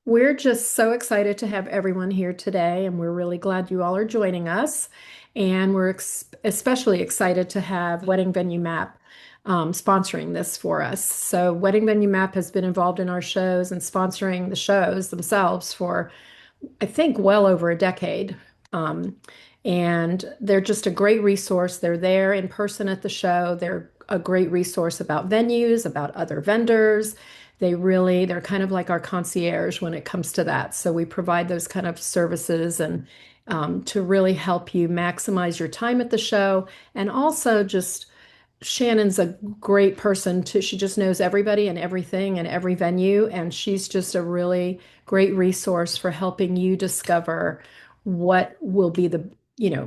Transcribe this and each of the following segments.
We're just so excited to have everyone here today, and we're really glad you all are joining us. And we're especially excited to have Wedding Venue Map sponsoring this for us. So, Wedding Venue Map has been involved in our shows and sponsoring the shows themselves for, I think, well over a decade. Um, and they're just a great resource. They're there in person at the show. They're a great resource about venues, about other vendors. They're kind of like our concierge when it comes to that. So we provide those kind of services and to really help you maximize your time at the show and also just Shannon's a great person to, she just knows everybody and everything and every venue, and she's just a really great resource for helping you discover what will be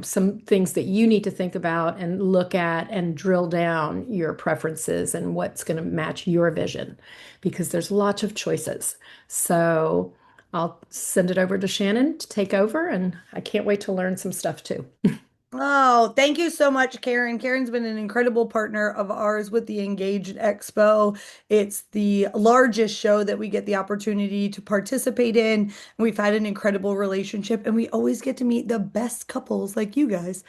some things that you need to think about and look at and drill down your preferences and what's going to match your vision because there's lots of choices. So I'll send it over to Shannon to take over, and I can't wait to learn some stuff too. Oh, thank you so much, Karen. Karen's been an incredible partner of ours with the Engaged Expo. It's the largest show that we get the opportunity to participate in. We've had an incredible relationship, and we always get to meet the best couples like you guys.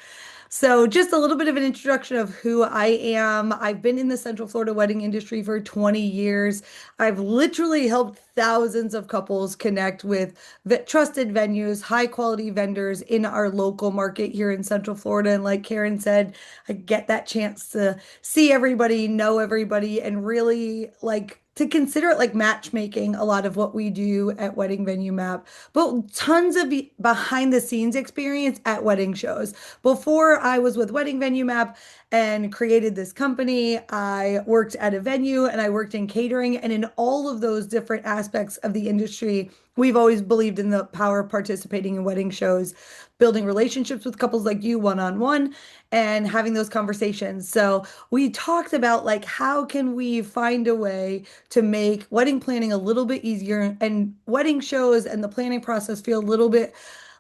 So, just a little bit of an introduction of who I am. I've been in the Central Florida wedding industry for 20 years. I've literally helped thousands of couples connect with trusted venues, high quality vendors in our local market here in Central Florida. And like Karen said, I get that chance to see everybody, know everybody, and really to consider it like matchmaking a lot of what we do at Wedding Venue Map, but tons of behind the scenes experience at wedding shows. Before I was with Wedding Venue Map and created this company, I worked at a venue and I worked in catering. And in all of those different aspects of the industry, we've always believed in the power of participating in wedding shows, building relationships with couples like you one on one, and having those conversations. So we talked about like how can we find a way to make wedding planning a little bit easier and wedding shows and the planning process feel a little bit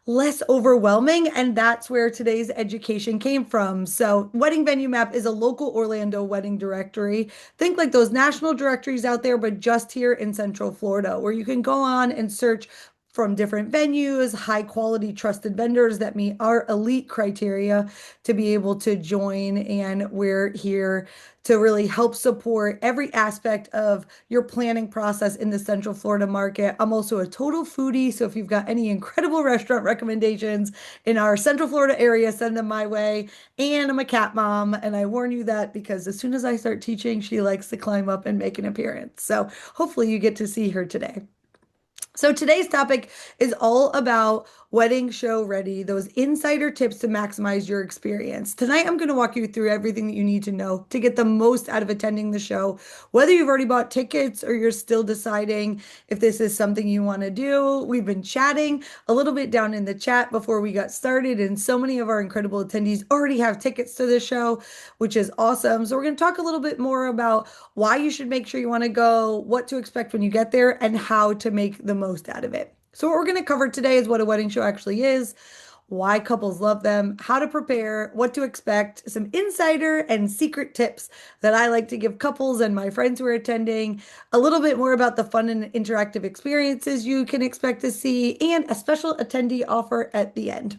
less overwhelming. And that's where today's education came from. So, Wedding Venue Map is a local Orlando wedding directory. Think like those national directories out there, but just here in Central Florida, where you can go on and search from different venues, high quality trusted vendors that meet our elite criteria to be able to join. And we're here to really help support every aspect of your planning process in the Central Florida market. I'm also a total foodie, so if you've got any incredible restaurant recommendations in our Central Florida area, send them my way. And I'm a cat mom, and I warn you that because as soon as I start teaching, she likes to climb up and make an appearance. So hopefully you get to see her today. So today's topic is all about wedding show ready, those insider tips to maximize your experience. Tonight, I'm going to walk you through everything that you need to know to get the most out of attending the show, whether you've already bought tickets or you're still deciding if this is something you want to do. We've been chatting a little bit down in the chat before we got started, and so many of our incredible attendees already have tickets to the show, which is awesome. So we're going to talk a little bit more about why you should make sure you want to go, what to expect when you get there, and how to make the most out of it. So, what we're going to cover today is what a wedding show actually is, why couples love them, how to prepare, what to expect, some insider and secret tips that I like to give couples and my friends who are attending, a little bit more about the fun and interactive experiences you can expect to see, and a special attendee offer at the end.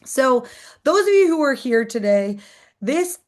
So, those of you who are here today, this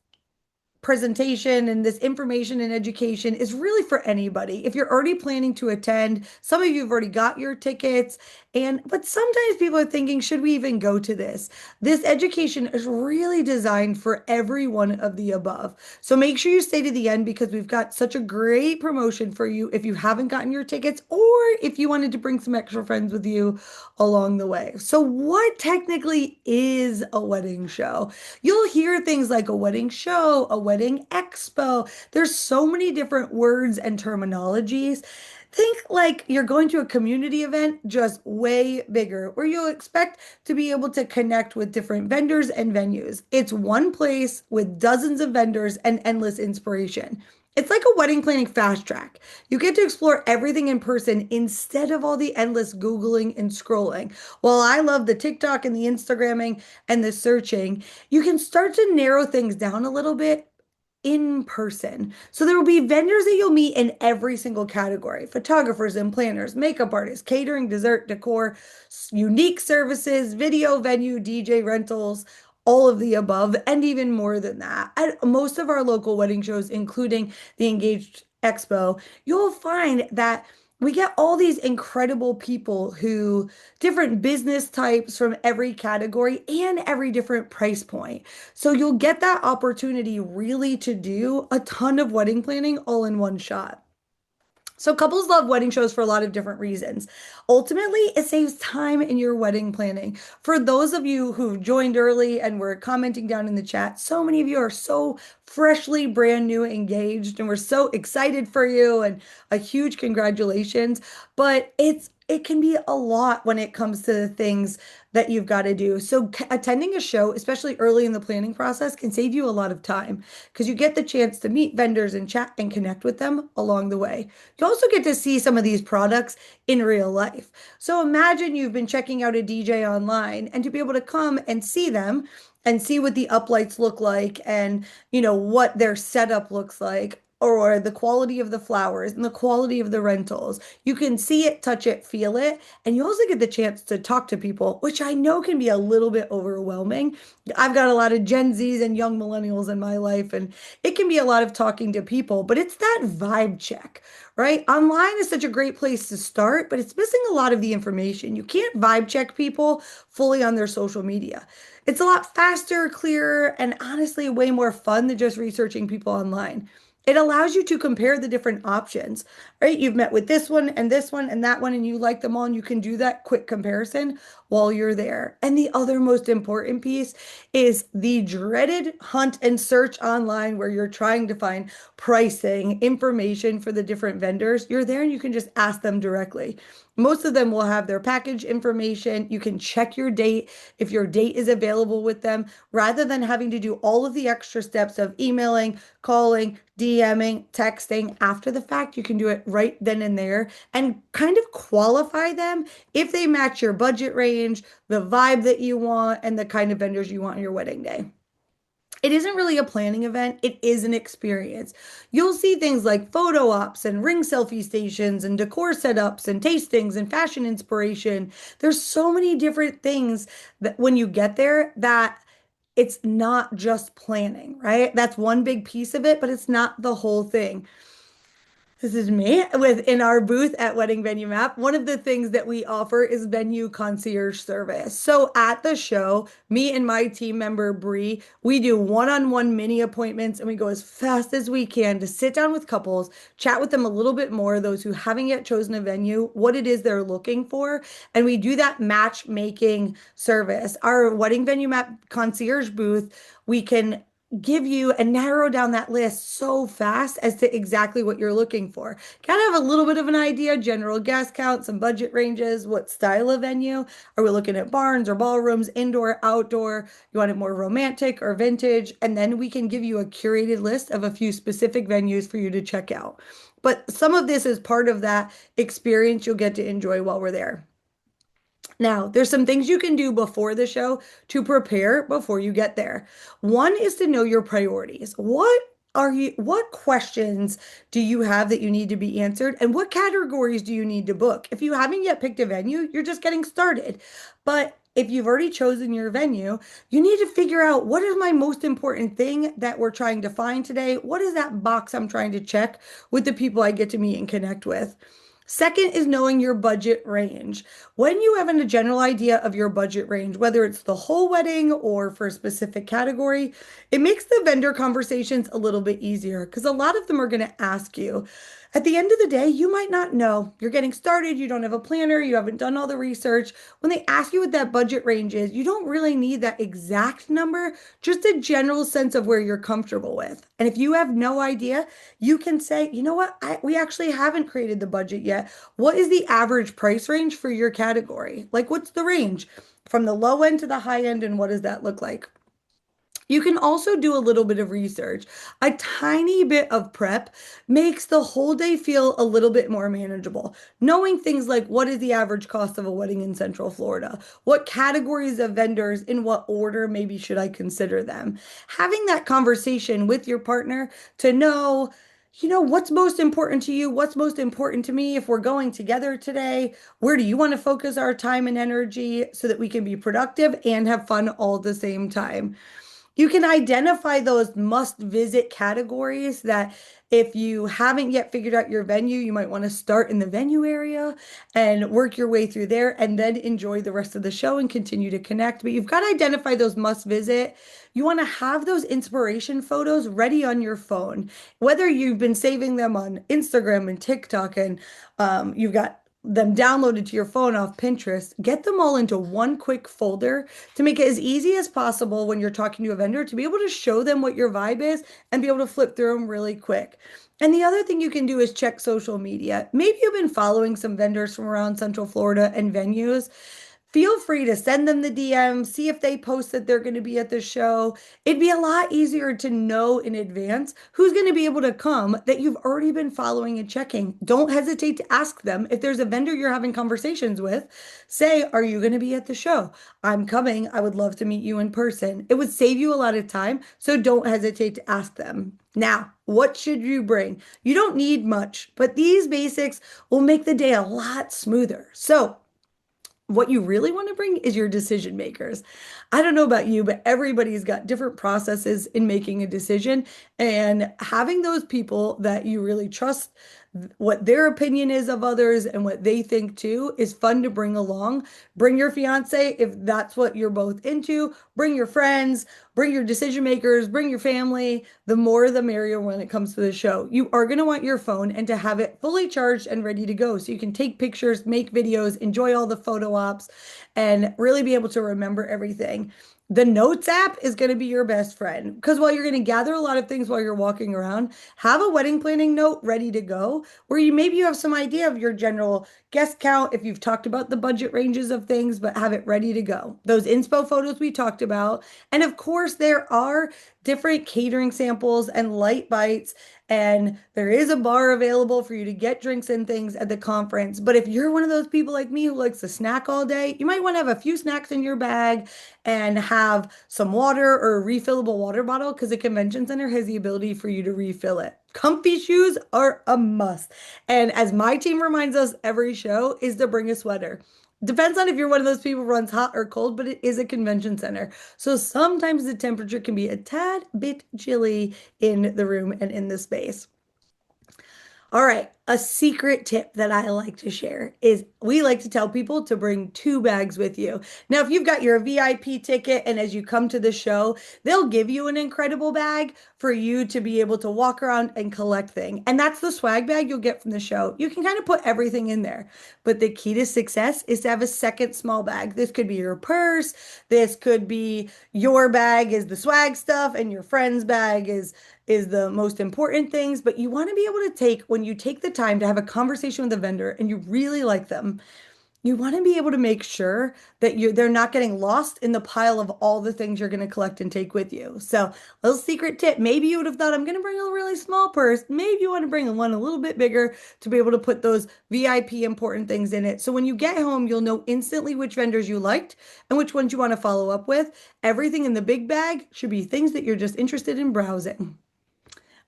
presentation and this information and education is really for anybody. If you're already planning to attend, some of you have already got your tickets, but sometimes people are thinking, should we even go to this? This education is really designed for every one of the above. So make sure you stay to the end because we've got such a great promotion for you if you haven't gotten your tickets or if you wanted to bring some extra friends with you along the way. So what technically is a wedding show? You'll hear things like a wedding show, a wedding expo. There's so many different words and terminologies. Think like you're going to a community event, just way bigger, where you'll expect to be able to connect with different vendors and venues. It's one place with dozens of vendors and endless inspiration. It's like a wedding planning fast track. You get to explore everything in person instead of all the endless Googling and scrolling. While I love the TikTok and the Instagramming and the searching, you can start to narrow things down a little bit in person. So there will be vendors that you'll meet in every single category: photographers and planners, makeup artists, catering, dessert, decor, unique services, video, venue, DJ rentals, all of the above, and even more than that. At most of our local wedding shows, including the Engaged Expo, you'll find that we get all these incredible people who different business types from every category and every different price point. So you'll get that opportunity really to do a ton of wedding planning all in one shot. So couples love wedding shows for a lot of different reasons. Ultimately, it saves time in your wedding planning. For those of you who joined early and were commenting down in the chat, so many of you are so freshly brand new engaged, and we're so excited for you and a huge congratulations. But it can be a lot when it comes to the things that you've got to do. So attending a show, especially early in the planning process, can save you a lot of time because you get the chance to meet vendors and chat and connect with them along the way. You also get to see some of these products in real life. So imagine you've been checking out a DJ online and to be able to come and see them and see what the uplights look like and what their setup looks like, or the quality of the flowers and the quality of the rentals. You can see it, touch it, feel it, and you also get the chance to talk to people, which I know can be a little bit overwhelming. I've got a lot of Gen Zs and young millennials in my life, and it can be a lot of talking to people, but it's that vibe check, right? Online is such a great place to start, but it's missing a lot of the information. You can't vibe check people fully on their social media. It's a lot faster, clearer, and honestly way more fun than just researching people online. It allows you to compare the different options, right? You've met with this one and that one, and you like them all, and you can do that quick comparison while you're there. And the other most important piece is the dreaded hunt and search online where you're trying to find pricing, information for the different vendors. You're there and you can just ask them directly. Most of them will have their package information. You can check your date if your date is available with them, rather than having to do all of the extra steps of emailing, calling, DMing, texting after the fact. You can do it right then and there and kind of qualify them if they match your budget range, the vibe that you want, and the kind of vendors you want on your wedding day. It isn't really a planning event, it is an experience. You'll see things like photo ops and ring selfie stations and decor setups and tastings and fashion inspiration. There's so many different things that when you get there that it's not just planning, right? That's one big piece of it, but it's not the whole thing. This is me within our booth at Wedding Venue Map. One of the things that we offer is venue concierge service. So at the show, me and my team member Bree, we do one-on-one mini appointments and we go as fast as we can to sit down with couples, chat with them a little bit more, those who haven't yet chosen a venue, what it is they're looking for, and we do that matchmaking service. Our Wedding Venue Map concierge booth, we can give you and narrow down that list so fast as to exactly what you're looking for. Kind of have a little bit of an idea, general guest count, some budget ranges, what style of venue. Are we looking at barns or ballrooms, indoor, outdoor? You want it more romantic or vintage? And then we can give you a curated list of a few specific venues for you to check out. But some of this is part of that experience you'll get to enjoy while we're there. Now, there's some things you can do before the show to prepare before you get there. One is to know your priorities. What questions do you have that you need to be answered? And what categories do you need to book? If you haven't yet picked a venue, you're just getting started. But if you've already chosen your venue, you need to figure out what is my most important thing that we're trying to find today? What is that box I'm trying to check with the people I get to meet and connect with? Second is knowing your budget range. When you have a general idea of your budget range, whether it's the whole wedding or for a specific category, it makes the vendor conversations a little bit easier because a lot of them are going to ask you. At the end of the day, you might not know. You're getting started, you don't have a planner, you haven't done all the research. When they ask you what that budget range is, you don't really need that exact number, just a general sense of where you're comfortable with. And if you have no idea, you can say, you know what, we actually haven't created the budget yet. What is the average price range for your category? Like, what's the range from the low end to the high end, and what does that look like? You can also do a little bit of research. A tiny bit of prep makes the whole day feel a little bit more manageable. Knowing things like what is the average cost of a wedding in Central Florida? What categories of vendors, in what order maybe should I consider them? Having that conversation with your partner to know, what's most important to you? What's most important to me? If we're going together today, where do you want to focus our time and energy so that we can be productive and have fun all at the same time? You can identify those must visit categories that if you haven't yet figured out your venue, you might want to start in the venue area and work your way through there and then enjoy the rest of the show and continue to connect. But you've got to identify those must visit. You want to have those inspiration photos ready on your phone, whether you've been saving them on Instagram and TikTok and you've got them downloaded to your phone off Pinterest, get them all into one quick folder to make it as easy as possible when you're talking to a vendor to be able to show them what your vibe is and be able to flip through them really quick. And the other thing you can do is check social media. Maybe you've been following some vendors from around Central Florida and venues. Feel free to send them the DM, see if they post that they're going to be at the show. It'd be a lot easier to know in advance who's going to be able to come that you've already been following and checking. Don't hesitate to ask them. If there's a vendor you're having conversations with, say, are you going to be at the show? I'm coming. I would love to meet you in person. It would save you a lot of time, so don't hesitate to ask them. Now, what should you bring? You don't need much, but these basics will make the day a lot smoother. So, what you really want to bring is your decision makers. I don't know about you, but everybody's got different processes in making a decision. And having those people that you really trust, what their opinion is of others and what they think too, is fun to bring along. Bring your fiance if that's what you're both into. Bring your friends, bring your decision makers, bring your family. The more the merrier when it comes to the show. You are going to want your phone and to have it fully charged and ready to go so you can take pictures, make videos, enjoy all the photo ops, and really be able to remember everything. The Notes app is going to be your best friend because while you're going to gather a lot of things while you're walking around, have a wedding planning note ready to go where you have some idea of your general guest count if you've talked about the budget ranges of things, but have it ready to go. Those inspo photos we talked about. And of course, there are different catering samples and light bites. And there is a bar available for you to get drinks and things at the conference. But if you're one of those people like me who likes to snack all day, you might want to have a few snacks in your bag and have some water or a refillable water bottle because the convention center has the ability for you to refill it. Comfy shoes are a must. And as my team reminds us every show, is to bring a sweater. Depends on if you're one of those people who runs hot or cold, but it is a convention center. So sometimes the temperature can be a tad bit chilly in the room and in the space. All right, a secret tip that I like to share is we like to tell people to bring two bags with you. Now, if you've got your VIP ticket and as you come to the show, they'll give you an incredible bag for you to be able to walk around and collect things. And that's the swag bag you'll get from the show. You can kind of put everything in there. But the key to success is to have a second small bag. This could be your purse, this could be your bag is the swag stuff, and your friend's bag is the most important things, but you want to be able to take, when you take the time to have a conversation with a vendor and you really like them, you want to be able to make sure that they're not getting lost in the pile of all the things you're going to collect and take with you. So, little secret tip, maybe you would have thought I'm going to bring a really small purse. Maybe you want to bring one a little bit bigger to be able to put those VIP important things in it. So when you get home, you'll know instantly which vendors you liked and which ones you want to follow up with. Everything in the big bag should be things that you're just interested in browsing.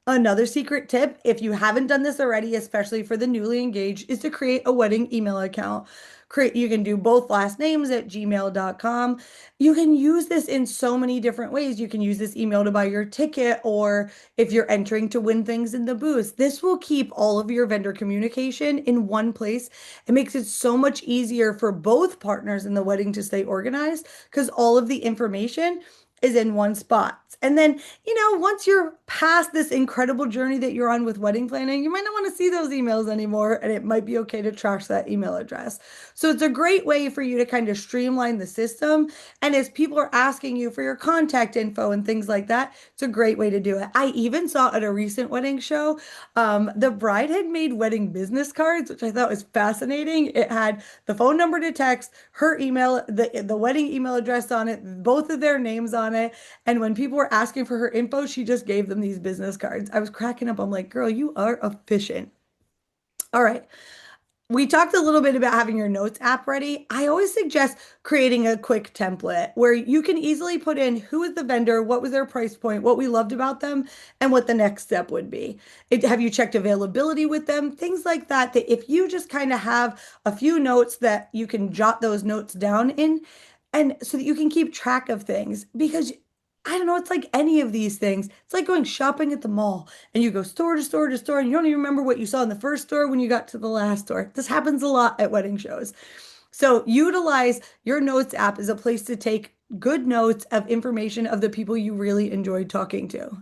Another secret tip, if you haven't done this already, especially for the newly engaged, is to create a wedding email account. You can do both last names at gmail.com. You can use this in so many different ways. You can use this email to buy your ticket, or if you're entering to win things in the booth. This will keep all of your vendor communication in one place. It makes it so much easier for both partners in the wedding to stay organized because all of the information is in one spot. And then, once you're past this incredible journey that you're on with wedding planning, you might not want to see those emails anymore, and it might be okay to trash that email address. So it's a great way for you to kind of streamline the system. And as people are asking you for your contact info and things like that, it's a great way to do it. I even saw at a recent wedding show, the bride had made wedding business cards, which I thought was fascinating. It had the phone number to text, her email, the wedding email address on it, both of their names on on it. And when people were asking for her info, she just gave them these business cards. I was cracking up. I'm like, girl, you are efficient. All right. We talked a little bit about having your notes app ready. I always suggest creating a quick template where you can easily put in who is the vendor, what was their price point, what we loved about them, and what the next step would be. Have you checked availability with them? Things like that, that if you just kind of have a few notes that you can jot those notes down in, and so that you can keep track of things because I don't know, it's like any of these things. It's like going shopping at the mall and you go store to store to store and you don't even remember what you saw in the first store when you got to the last store. This happens a lot at wedding shows. So utilize your notes app as a place to take good notes of information of the people you really enjoyed talking to.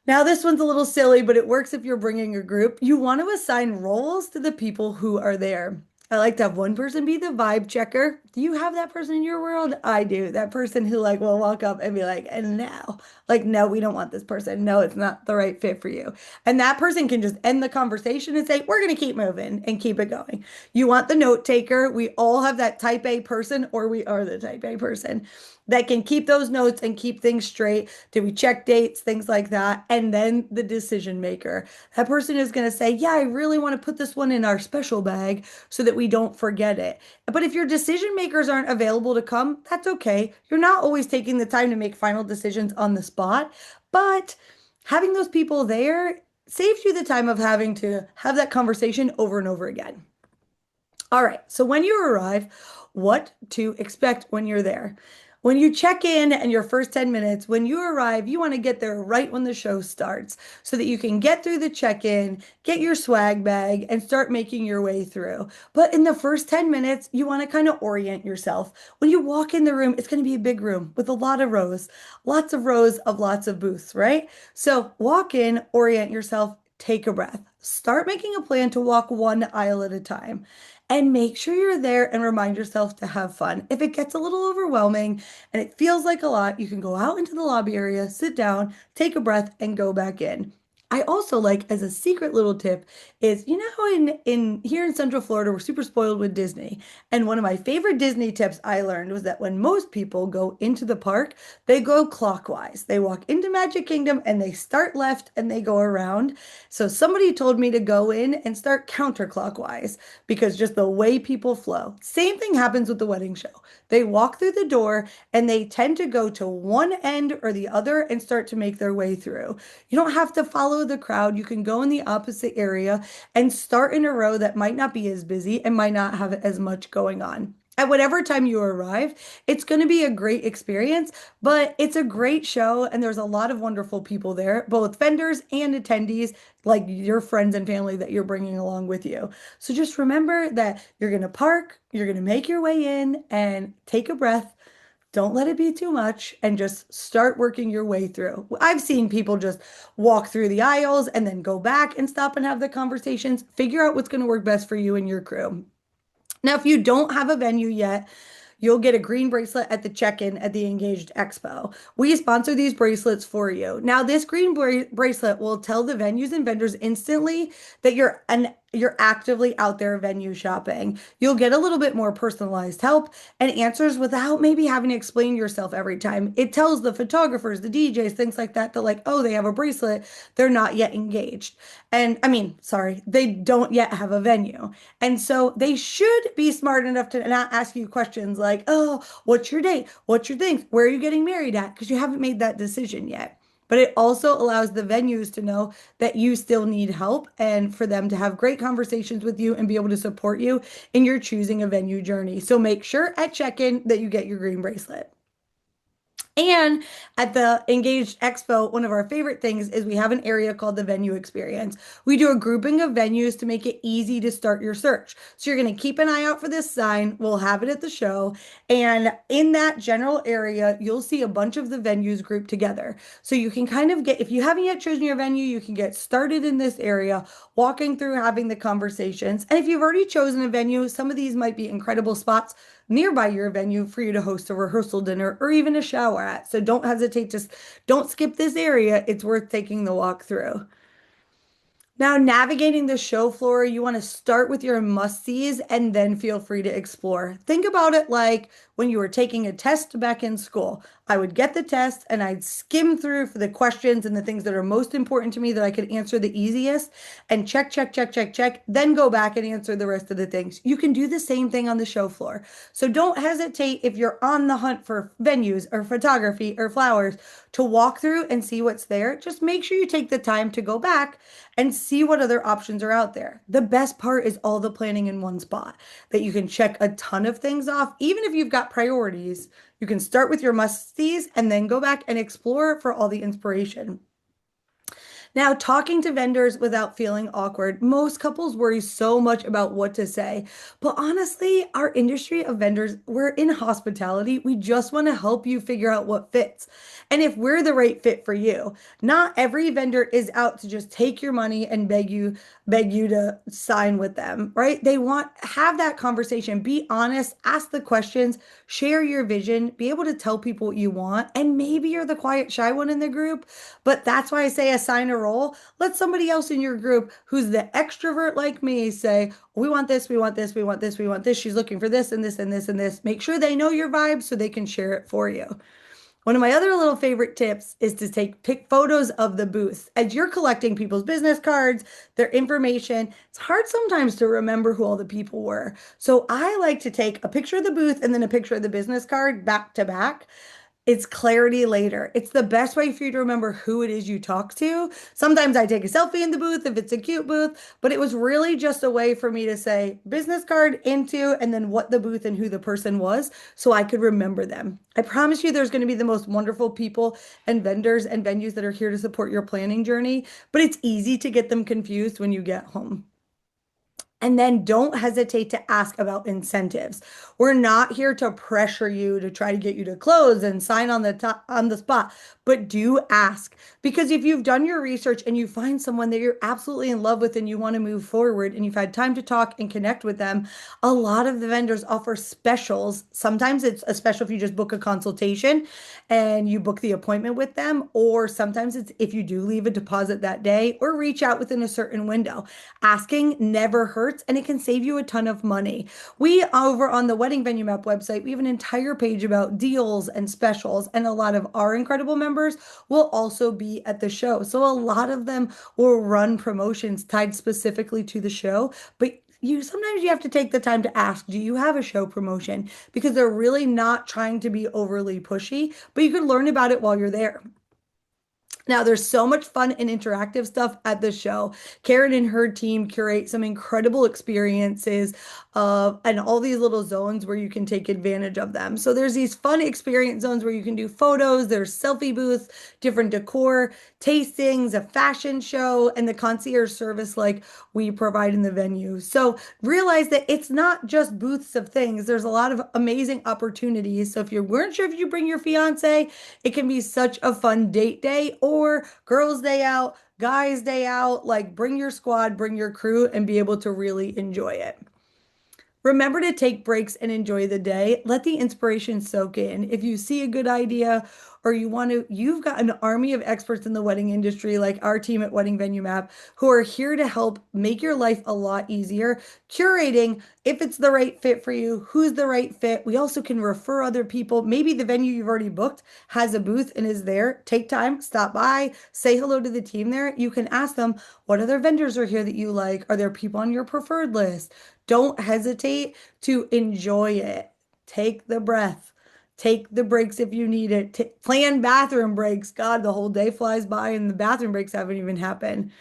Now, this one's a little silly, but it works if you're bringing a group. You want to assign roles to the people who are there. I like to have one person be the vibe checker. Do you have that person in your world? I do. That person who like will walk up and be like, and now, like, no, we don't want this person. No, it's not the right fit for you. And that person can just end the conversation and say, we're going to keep moving and keep it going. You want the note taker. We all have that type A person, or we are the type A person that can keep those notes and keep things straight. Do we check dates, things like that? And then the decision maker. That person is going to say, yeah, I really want to put this one in our special bag so that we don't forget it. But if your decision makers aren't available to come, that's okay. You're not always taking the time to make final decisions on the spot, but having those people there saves you the time of having to have that conversation over and over again. All right, so when you arrive, what to expect when you're there. When you check in and your first 10 minutes, when you arrive, you want to get there right when the show starts so that you can get through the check-in, get your swag bag, and start making your way through. But in the first 10 minutes, you want to kind of orient yourself. When you walk in the room, it's going to be a big room with a lot of rows, lots of booths, right? So walk in, orient yourself, take a breath. Start making a plan to walk one aisle at a time and make sure you're there and remind yourself to have fun. If it gets a little overwhelming and it feels like a lot, you can go out into the lobby area, sit down, take a breath, and go back in. I also like as a secret little tip is you know how in here in Central Florida we're super spoiled with Disney. And one of my favorite Disney tips I learned was that when most people go into the park, they go clockwise. They walk into Magic Kingdom and they start left and they go around. So somebody told me to go in and start counterclockwise because just the way people flow. Same thing happens with the wedding show. They walk through the door and they tend to go to one end or the other and start to make their way through. You don't have to follow the crowd. You can go in the opposite area and start in a row that might not be as busy and might not have as much going on. At whatever time you arrive, it's going to be a great experience, but it's a great show and there's a lot of wonderful people there, both vendors and attendees, like your friends and family that you're bringing along with you. So just remember that you're going to park, you're going to make your way in and take a breath. Don't let it be too much and just start working your way through. I've seen people just walk through the aisles and then go back and stop and have the conversations. Figure out what's going to work best for you and your crew. Now, if you don't have a venue yet, you'll get a green bracelet at the check-in at the Engaged Expo. We sponsor these bracelets for you. Now, this green bracelet will tell the venues and vendors instantly that you're actively out there venue shopping. You'll get a little bit more personalized help and answers without maybe having to explain yourself every time. It tells the photographers, the DJs, things like that, that like, oh, they have a bracelet, they're not yet engaged. And I mean, sorry, they don't yet have a venue. And so they should be smart enough to not ask you questions like, oh, what's your date? What's your thing? Where are you getting married at? Because you haven't made that decision yet. But it also allows the venues to know that you still need help and for them to have great conversations with you and be able to support you in your choosing a venue journey. So make sure at check-in that you get your green bracelet. And at the Engaged Expo, one of our favorite things is we have an area called the venue experience. We do a grouping of venues to make it easy to start your search. So you're going to keep an eye out for this sign. We'll have it at the show. And in that general area, you'll see a bunch of the venues grouped together. So you can kind of get, if you haven't yet chosen your venue, you can get started in this area, walking through, having the conversations. And if you've already chosen a venue, some of these might be incredible spots nearby your venue for you to host a rehearsal dinner or even a shower at. So don't hesitate to don't skip this area. It's worth taking the walk through. Now, navigating the show floor, you want to start with your must-sees and then feel free to explore. Think about it like when you were taking a test back in school. I would get the test and I'd skim through for the questions and the things that are most important to me that I could answer the easiest and check, check, check, check, check, then go back and answer the rest of the things. You can do the same thing on the show floor. So don't hesitate if you're on the hunt for venues or photography or flowers to walk through and see what's there. Just make sure you take the time to go back and see what other options are out there. The best part is all the planning in one spot that you can check a ton of things off. Even if you've got priorities, you can start with your musties and then go back and explore for all the inspiration. Now, talking to vendors without feeling awkward, most couples worry so much about what to say. But honestly, our industry of vendors, we're in hospitality. We just want to help you figure out what fits. And if we're the right fit for you, not every vendor is out to just take your money and beg you to sign with them, right? They want have that conversation, be honest, ask the questions, share your vision, be able to tell people what you want. And maybe you're the quiet, shy one in the group, but that's why I say assign a role. Let somebody else in your group who's the extrovert like me say, we want this, we want this, we want this, we want this. She's looking for this and this and this and this. Make sure they know your vibe so they can share it for you. One of my other little favorite tips is to pick photos of the booth. As you're collecting people's business cards, their information, it's hard sometimes to remember who all the people were. So I like to take a picture of the booth and then a picture of the business card back to back. It's clarity later. It's the best way for you to remember who it is you talk to. Sometimes I take a selfie in the booth if it's a cute booth, but it was really just a way for me to say business card into and then what the booth and who the person was so I could remember them. I promise you there's going to be the most wonderful people and vendors and venues that are here to support your planning journey, but it's easy to get them confused when you get home. And then don't hesitate to ask about incentives. We're not here to pressure you to try to get you to close and sign on the top, on the spot, but do ask. Because if you've done your research and you find someone that you're absolutely in love with and you want to move forward and you've had time to talk and connect with them, a lot of the vendors offer specials. Sometimes it's a special if you just book a consultation and you book the appointment with them, or sometimes it's if you do leave a deposit that day or reach out within a certain window. Asking never hurts and it can save you a ton of money. We, over on the Wedding Venue Map website, we have an entire page about deals and specials, and a lot of our incredible members will also be at the show. So a lot of them will run promotions tied specifically to the show, but you sometimes you have to take the time to ask, do you have a show promotion? Because they're really not trying to be overly pushy, but you could learn about it while you're there. Now, there's so much fun and interactive stuff at the show. Karen and her team curate some incredible experiences and all these little zones where you can take advantage of them. So there's these fun experience zones where you can do photos, there's selfie booths, different decor, tastings, a fashion show, and the concierge service like we provide in the venue. So realize that it's not just booths of things. There's a lot of amazing opportunities. So if you weren't sure if you bring your fiance, it can be such a fun date day or girls' day out, guys' day out. Like bring your squad, bring your crew, and be able to really enjoy it. Remember to take breaks and enjoy the day. Let the inspiration soak in. If you see a good idea or you want to, you've got an army of experts in the wedding industry, like our team at Wedding Venue Map, who are here to help make your life a lot easier. Curating if it's the right fit for you, who's the right fit. We also can refer other people. Maybe the venue you've already booked has a booth and is there. Take time, stop by, say hello to the team there. You can ask them, what other vendors are here that you like? Are there people on your preferred list? Don't hesitate to enjoy it. Take the breath. Take the breaks if you need it. Plan bathroom breaks. God, the whole day flies by and the bathroom breaks haven't even happened.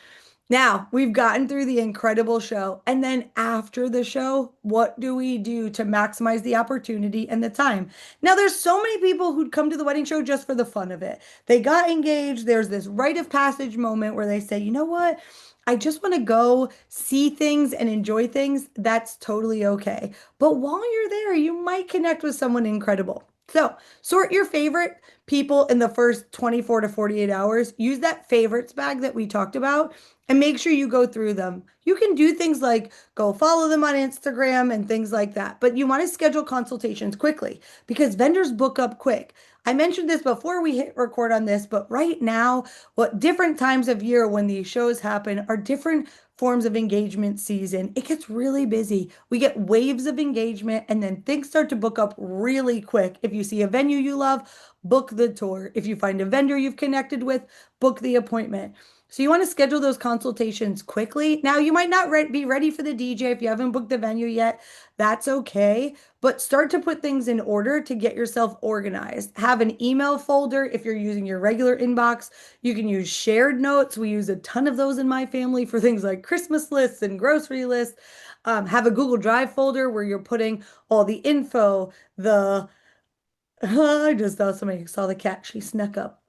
Now, we've gotten through the incredible show. And then after the show, what do we do to maximize the opportunity and the time? Now, there's so many people who'd come to the wedding show just for the fun of it. They got engaged. There's this rite of passage moment where they say, you know what? I just want to go see things and enjoy things. That's totally okay. But while you're there, you might connect with someone incredible. So, sort your favorite people in the first 24 to 48 hours. Use that favorites bag that we talked about and make sure you go through them. You can do things like go follow them on Instagram and things like that, but you want to schedule consultations quickly because vendors book up quick. I mentioned this before we hit record on this, but right now, what different times of year when these shows happen are different forms of engagement season. It gets really busy. We get waves of engagement, and then things start to book up really quick. If you see a venue you love, book the tour. If you find a vendor you've connected with, book the appointment. So you want to schedule those consultations quickly. Now, you might not be ready for the DJ if you haven't booked the venue yet. That's okay, but start to put things in order to get yourself organized. Have an email folder if you're using your regular inbox. You can use shared notes. We use a ton of those in my family for things like Christmas lists and grocery lists. Have a Google Drive folder where you're putting all the info, the I just thought somebody saw the cat. She snuck up.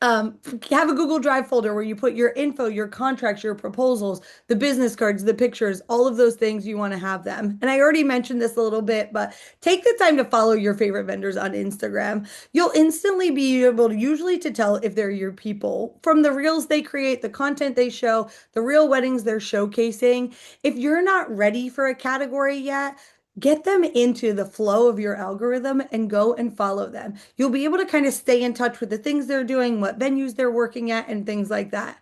um, have a Google Drive folder where you put your info, your contracts, your proposals, the business cards, the pictures, all of those things you want to have them. And I already mentioned this a little bit, but take the time to follow your favorite vendors on Instagram. You'll instantly be able to usually to tell if they're your people from the reels they create, the content they show, the real weddings they're showcasing. If you're not ready for a category yet, get them into the flow of your algorithm and go and follow them. You'll be able to kind of stay in touch with the things they're doing, what venues they're working at, and things like that.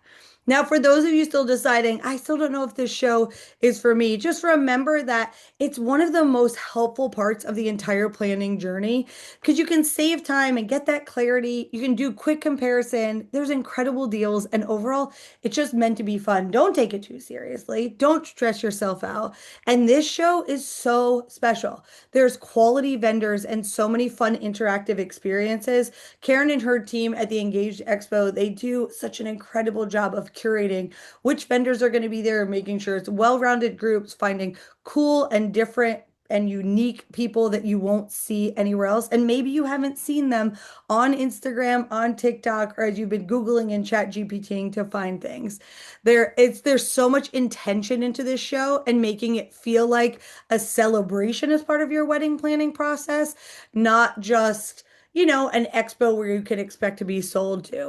Now, for those of you still deciding, I still don't know if this show is for me, just remember that it's one of the most helpful parts of the entire planning journey because you can save time and get that clarity. You can do quick comparison. There's incredible deals, and overall, it's just meant to be fun. Don't take it too seriously. Don't stress yourself out. And this show is so special. There's quality vendors and so many fun interactive experiences. Karen and her team at the Engaged Expo, they do such an incredible job of curating which vendors are going to be there, making sure it's well-rounded groups, finding cool and different and unique people that you won't see anywhere else. And maybe you haven't seen them on Instagram, on TikTok, or as you've been Googling and chat GPTing to find things. There's so much intention into this show and making it feel like a celebration as part of your wedding planning process, not just, an expo where you can expect to be sold to.